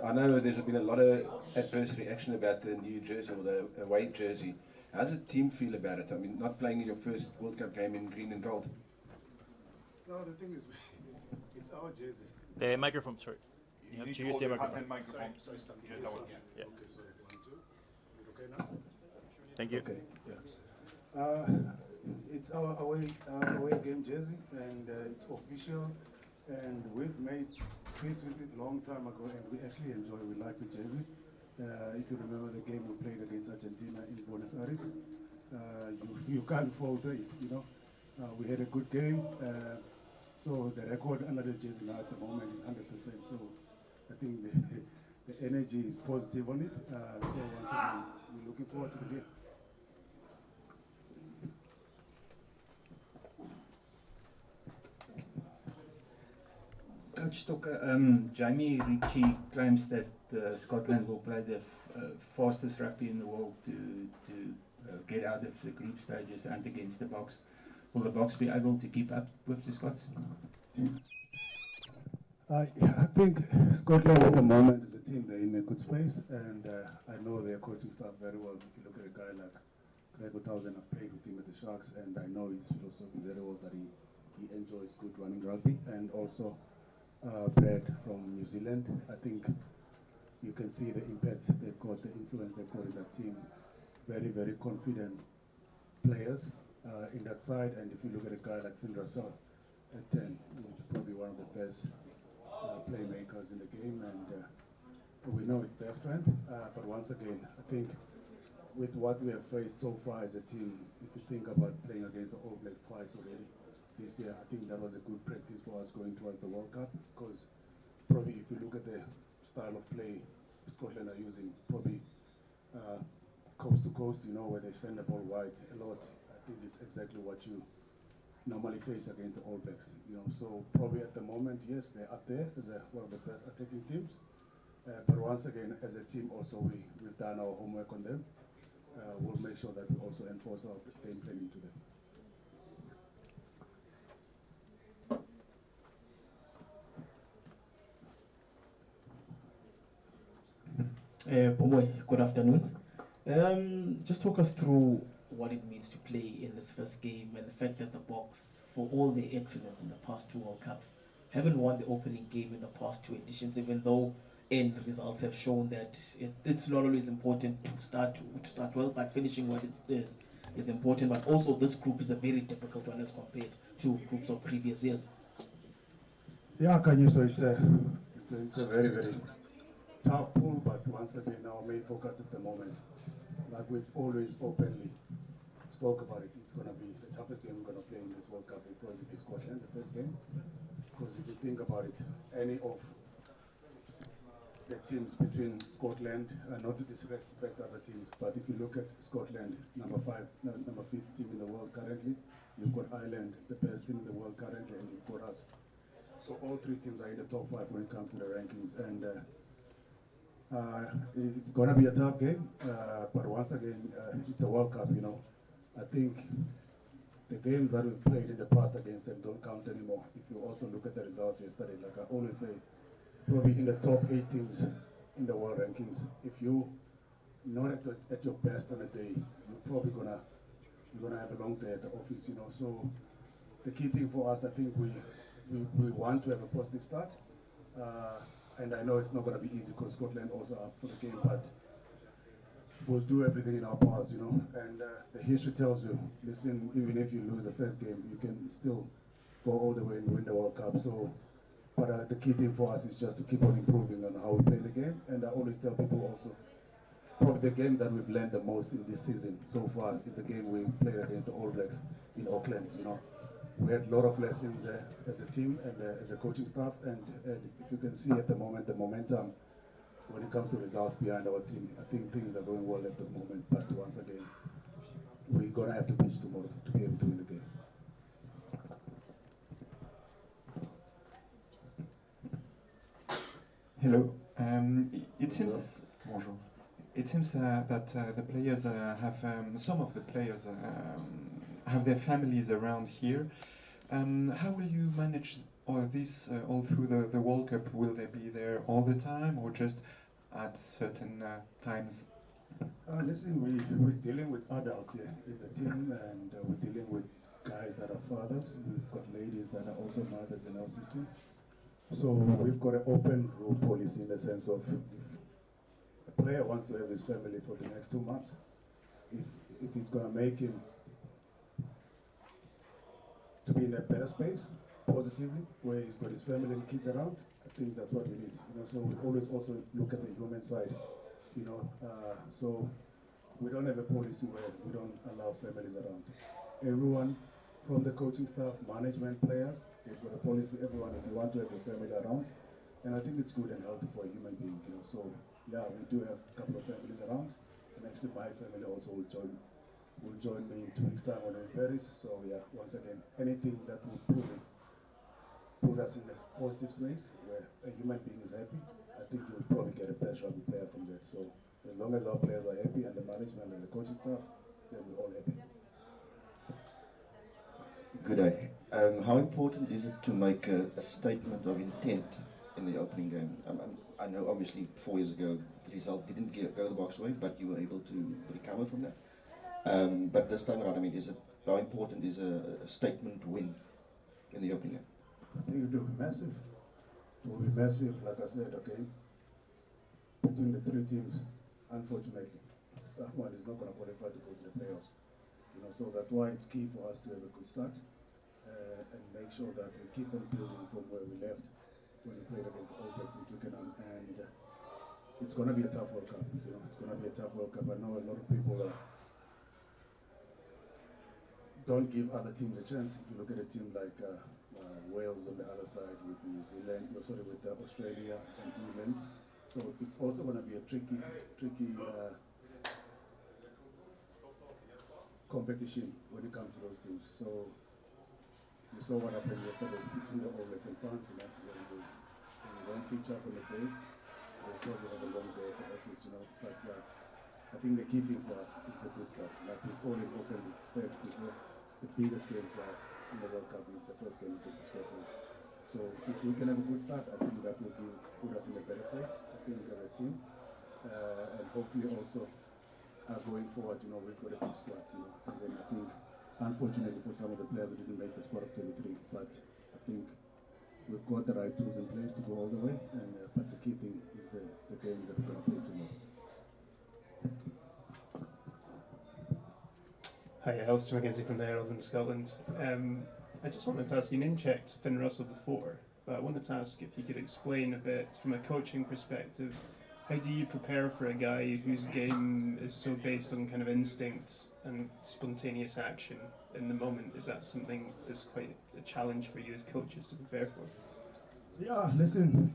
I know there's been a lot of adverse reaction about the new jersey or the away jersey. How does the team feel about it? I mean, not playing in your first World Cup game in green and gold. No, the thing is, it's our jersey. The microphone, sorry. You have to use the microphone. Sorry, stand Yeah. yeah. Okay, so 1, 2. Is it okay now? Thank you. Okay, it's our away game jersey, and it's official. And we've made peace with it a long time ago, and we actually enjoy. We like the jersey. If you remember the game we played against Argentina in Buenos Aires, you can't fault it. You know, we had a good game. So the record under the jersey now at the moment is 100%. So I think the energy is positive on it. So once again, we're looking forward to the game. Coach Stocker, Jamie Ritchie claims that Scotland will play the fastest rugby in the world to get out of the group stages and against the Boks. Will the Boks be able to keep up with the Scots? I think Scotland at the moment is a team they're in a good space, and I know their coaching staff very well. If you look at a guy like Greg O'Townsend, I've played with him at the Sharks, and I know his philosophy very well, that he enjoys good running rugby, and also Brad from New Zealand. I think you can see the impact they've got, the influence they've got in that team. Very, very confident players in that side, and if you look at a guy like Finn Russell at 10, he's probably one of the best playmakers in the game, and we know it's their strength. But once again, I think with what we have faced so far as a team, if you think about playing against the All Blacks twice already this year, I think that was a good practice for us going towards the World Cup, because probably if you look at the style of play Scotland are using, probably coast to coast, you know, where they send the ball wide a lot, I think it's exactly what you normally face against the All Blacks, you know. So probably at the moment, yes, they're up there, they're one of the best attacking teams, but once again, as a team also, we've done our homework on them. We'll make sure that we also enforce our game plan into them. Pomoy, good afternoon. Just talk us through what it means to play in this first game, and the fact that the Boks, for all their excellence in the past 2 World Cups, haven't won the opening game in the past 2 editions, even though end results have shown that it's not always important to start well, but finishing what it is important. But also this group is a very difficult one as compared to groups of previous years. Yeah, Kanyu, so it's a very, very tough pool, but once again, our main focus at the moment, like we've always openly spoke about it, it's going to be the toughest game we're going to play in this World Cup will probably be Scotland, the first game. Because if you think about it, any of the teams between Scotland, not to disrespect other teams, but if you look at Scotland, number 5th team in the world currently, you've got Ireland, the best team in the world currently, and you've got us. So all 3 teams are in the top 5 when it comes to the rankings, and it's going to be a tough game, but once again, it's a World Cup, you know. I think the games that we've played in the past against them don't count anymore. If you also look at the results yesterday, like I always say, probably in the top 8 teams in the world rankings, if you're not at your best on a day, you're probably gonna have a long day at the office, you know. So the key thing for us, I think we want to have a positive start. And I know it's not going to be easy because Scotland also up for the game, but we'll do everything in our powers, you know. And the history tells you, listen, even if you lose the first game, you can still go all the way and win the World Cup. So, but the key thing for us is just to keep on improving on how we play the game. And I always tell people also, probably the game that we've learned the most in this season so far is the game we played against the All Blacks in Auckland, you know. We had a lot of lessons as a team and as a coaching staff, and if you can see at the moment the momentum when it comes to results behind our team, I think things are going well at the moment. But once again, we're going to have to pitch tomorrow to be able to win the game. Hello. It seems bonjour. It seems that the players have some of the players have their families around here. How will you manage or this all through the World Cup? Will they be there all the time, or just at certain times? Listen, we're dealing with adults here in the team, and we're dealing with guys that are fathers. We've got ladies that are also mothers in our system. So we've got an open rule policy in the sense of if a player wants to have his family for the next 2 months, if it's going to make him to be in a better space, positively, where he's got his family and kids around, I think that's what we need. So we always also look at the human side. So we don't have a policy where we don't allow families around. Everyone from the coaching staff, management, players, we've got a policy, everyone, if you want to have your family around. And I think it's good and healthy for a human being. So yeah, we do have a couple of families around. And actually my family also will join me in 2 weeks' time when we're in Paris. So yeah, once again, anything that will put us in a positive space where a human being is happy, I think you'll probably get a better rugby player from that. So as long as our players are happy and the management and the coaching staff, then we're all happy. Good day. How important is it to make a statement of intent in the opening game? I know obviously 4 years ago the result didn't go the Boks way, but you were able to recover from that. But this time around, how important is a statement win in the opening game? I think it will be massive. It will be massive, like I said, okay, between the 3 teams, unfortunately, someone is not going to qualify to go to the playoffs. So that's why it's key for us to have a good start and make sure that we keep on building from where we left when we played against the All Blacks in Twickenham. And it's going to be a tough World Cup. It's going to be a tough World Cup. I know a lot of people don't give other teams a chance. If you look at a team like Wales on the other side with New Zealand, with Australia and England. So it's also going to be a tricky competition when it comes to those teams. So you saw what happened yesterday between the All Blacks and France. When you don't pitch up on the day, we'll probably have a long day at the office. But I think the key thing for us is the good start. Like we've always openly said before, the biggest game for us in the World Cup is the first game against Scotland. So if we can have a good start, I think that will put us in a better space, I think, as a team. And hopefully also going forward, we've got a big squad, And then I think, unfortunately for some of the players who didn't make the squad of 23, but I think we've got the right tools in place to go all the way. And but the key thing is the game that we're going to play tomorrow. Hi, Alistair McKenzie from the Herald in Scotland. I just wanted to ask, you name-checked Finn Russell before, but I wanted to ask if you could explain a bit from a coaching perspective, how do you prepare for a guy whose game is so based on kind of instinct and spontaneous action in the moment? Is that something that's quite a challenge for you as coaches to prepare for? Yeah, listen,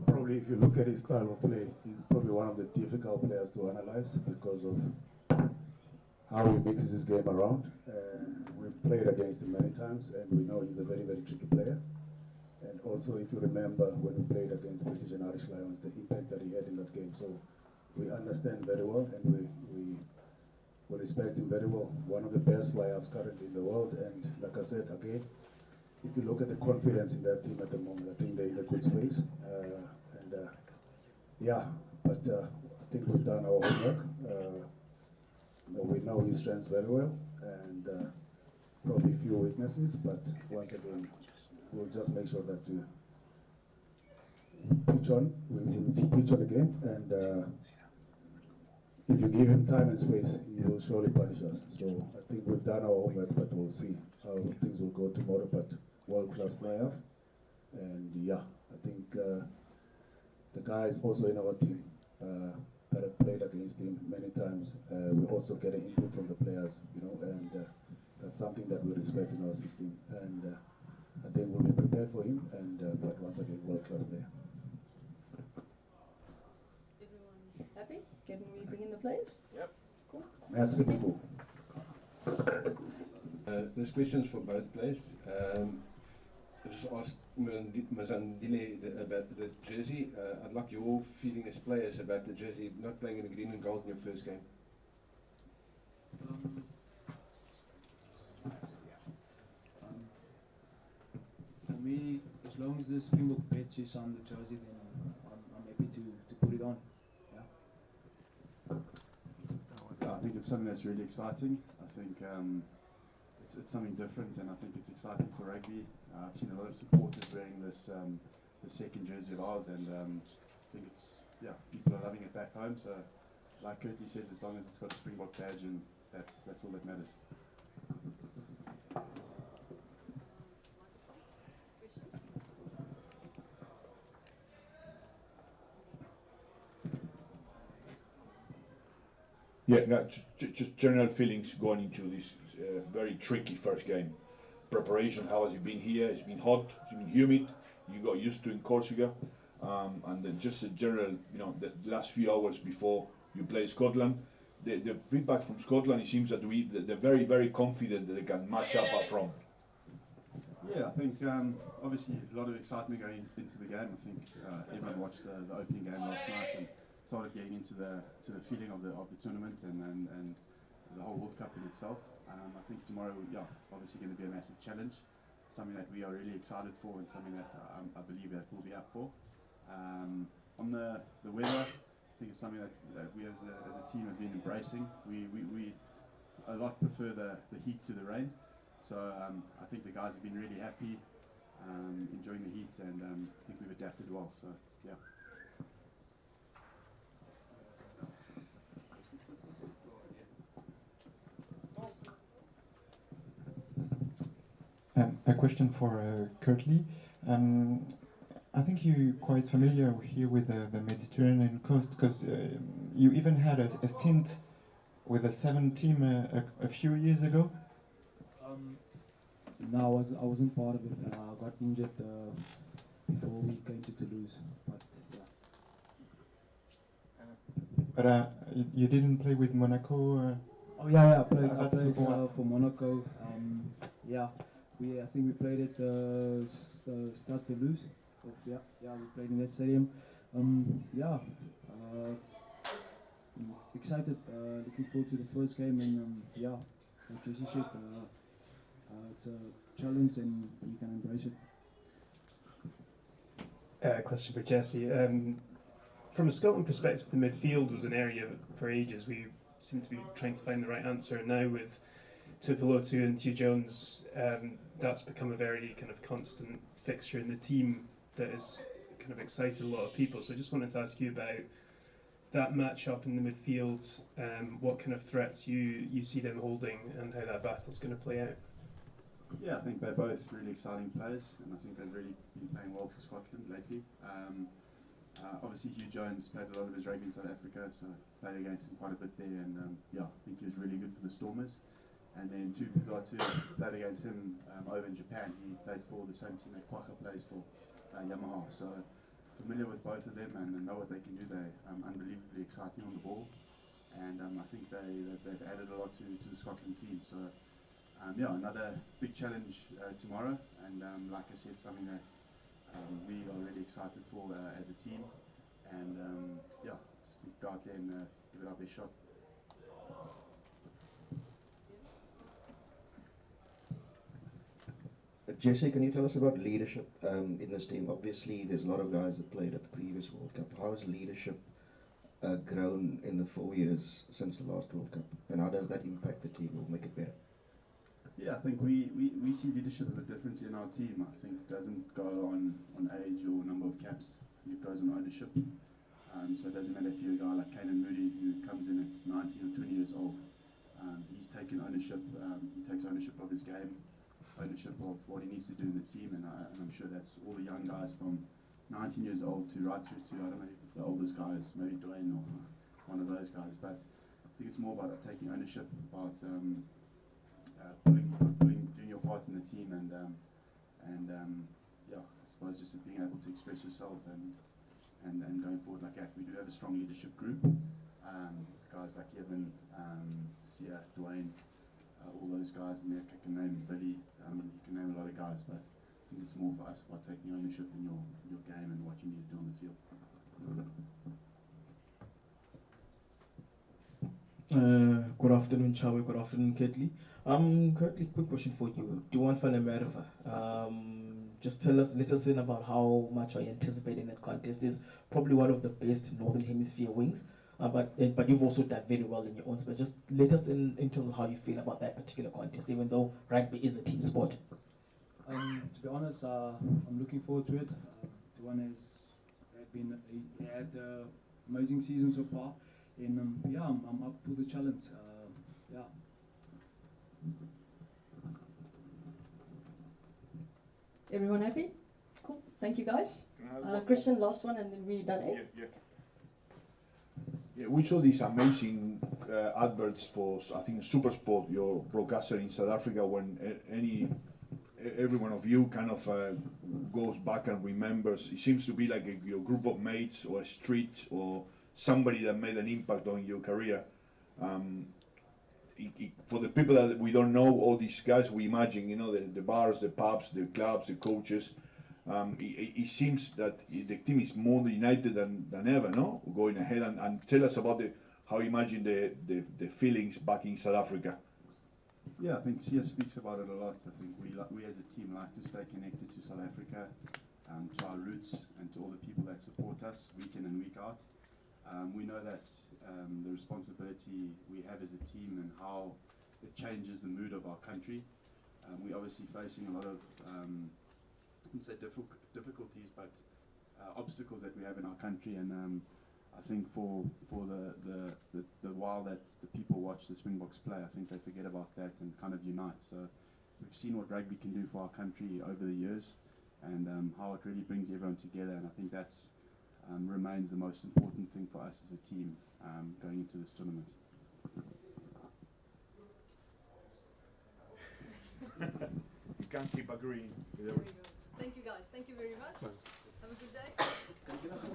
probably if you look at his style of play, he's probably one of the difficult players to analyze because of how he mixes his game around. We've played against him many times, and we know he's a very, very tricky player. And also, if you remember, when we played against British and Irish Lions, the impact that he had in that game. So we understand very well, and we respect him very well. One of the best fly-ups currently in the world. And like I said, again, if you look at the confidence in that team at the moment, I think they're in a good space. I think we've done our homework. We know his strengths very well, and probably few weaknesses, but once again, we'll just make sure that we pitch on the game, and if you give him time and space, he will surely punish us. So I think we've done our homework, but we'll see how things will go tomorrow, but world-class fly-off, and yeah, I think the guys also in our team that have played against him many times, we also get an input from the players, and that's something that we respect in our system, and I think we'll be prepared for him, and but once again, world-class player. Everyone happy? Can we bring in the players? Yep. Cool. Merci beaucoup. This question is for both players. I just asked Mazandile about the jersey. I'd like your feeling as players about the jersey, not playing in the green and gold in your first game. For me, as long as the Springbok patch is on the jersey, then I'm happy to put it on. Yeah, I think it's something that's really exciting. I think it's something different, and I think it's exciting for rugby. I've seen a lot of supporters wearing this the second jersey of ours, and I think people are loving it back home. So, like Curtly says, as long as it's got a Springbok badge, and that's all that matters. Yeah, no, just general feelings going into this very tricky first game. Preparation, how has it been here? It's been hot, it's been humid, you got used to in Corsica. And then just a general, the last few hours before you play Scotland, the feedback from Scotland, it seems that they're very, very confident that they can match up front. Yeah, I think obviously a lot of excitement going into the game. I think everyone watched the opening game last night and started getting into the feeling of the tournament and the whole World Cup in itself. I think tomorrow, obviously going to be a massive challenge, something that we are really excited for and something that I believe that we'll be up for. On the weather, I think it's something that we as a team have been embracing. We a lot prefer the heat to the rain, so I think the guys have been really happy, enjoying the heat, and I think we've adapted well. So yeah. A question for Curtly. I think you're quite familiar here with the Mediterranean coast, because you even had a stint with a 7 team a few years ago. No, I wasn't part of it. I got injured before we came to Toulouse, but yeah. But you didn't play with Monaco? Oh yeah, I played for Monaco. I think we played at Stade Toulouse. We played in that stadium. Excited, looking forward to the first game, and like Jesse said, it's a challenge and we can embrace it. Question for Jesse. From a Scotland perspective, the midfield was an area for ages we seem to be trying to find the right answer. Now with Tuipulotu and Hugh Jones, that's become a very kind of constant fixture in the team that has kind of excited a lot of people. So I just wanted to ask you about that match-up in the midfield, what kind of threats you see them holding and how that battle's going to play out. Yeah, I think they're both really exciting players, and I think they've really been playing well for Scotland lately. Obviously Hugh Jones played a lot of his rugby in South Africa, so played against him quite a bit there, and I think he was really good for the Stormers. And then Tuipulotu played against him over in Japan. He played for the same team that Kwagga plays for, Yamaha. So familiar with both of them and know what they can do. They're unbelievably exciting on the ball, and I think they've added a lot to the Scotland team. So another big challenge tomorrow, and like I said, something that we are really excited for as a team, and just go out there and give it our best shot. Jesse, can you tell us about leadership in this team? Obviously, there's a lot of guys that played at the previous World Cup. How has leadership grown in the 4 years since the last World Cup, and how does that impact the team or make it better? Yeah, I think we see leadership a bit differently in our team. I think it doesn't go on age or number of caps. It goes on ownership. So it doesn't matter if you're a guy like Canan Moody who comes in at 19 or 20 years old. He's taken ownership. He takes ownership of his game, ownership of what he needs to do in the team, and I'm sure that's all the young guys from 19 years old to right through to, I don't know if the oldest guys, maybe Duhan or one of those guys, but I think it's more about taking ownership, about doing your part in the team, and I suppose just being able to express yourself and going forward like that. We do have a strong leadership group, guys like Evan, Sia, Duhan, all those guys, and I can name Billy, you can name a lot of guys, but I think it's more for us about taking ownership in your game and what you need to do on the field. Good afternoon, Chawe. Good afternoon, Curtly. Curtly, quick question for you. Duhan van der Merwe, just let us in about how much are you anticipating that contest. Is probably one of the best Northern Hemisphere wings, but you've also done very well in your own space. Just let us in terms of how you feel about that particular contest, even though rugby is a team sport. To be honest, I'm looking forward to it. Duhan he had amazing season so far, and yeah, I'm up for the challenge. Yeah. Everyone happy? Cool. Thank you, guys. Christian, last one, and then we're done. Yeah, we saw these amazing adverts for, I think, SuperSport, your broadcaster in South Africa, when every one of you kind of goes back and remembers. It seems to be like your group of mates or a street or somebody that made an impact on your career. For the people that we don't know, all these guys, we imagine, the bars, the pubs, the clubs, the coaches. It seems that the team is more united than ever, no? Going ahead and tell us about how you imagine the feelings back in South Africa. Yeah, I think Sia speaks about it a lot. I think we as a team like to stay connected to South Africa, to our roots, and to all the people that support us week in and week out. We know that the responsibility we have as a team and how it changes the mood of our country. We're obviously facing a lot of, I wouldn't say difficulties, but obstacles that we have in our country. And I think for the while that the people watch the Springboks play, I think they forget about that and kind of unite. So we've seen what rugby can do for our country over the years, and how it really brings everyone together. And I think that's remains the most important thing for us as a team going into this tournament. You can't keep agreeing. Thank you, guys. Thank you very much. Have a good day.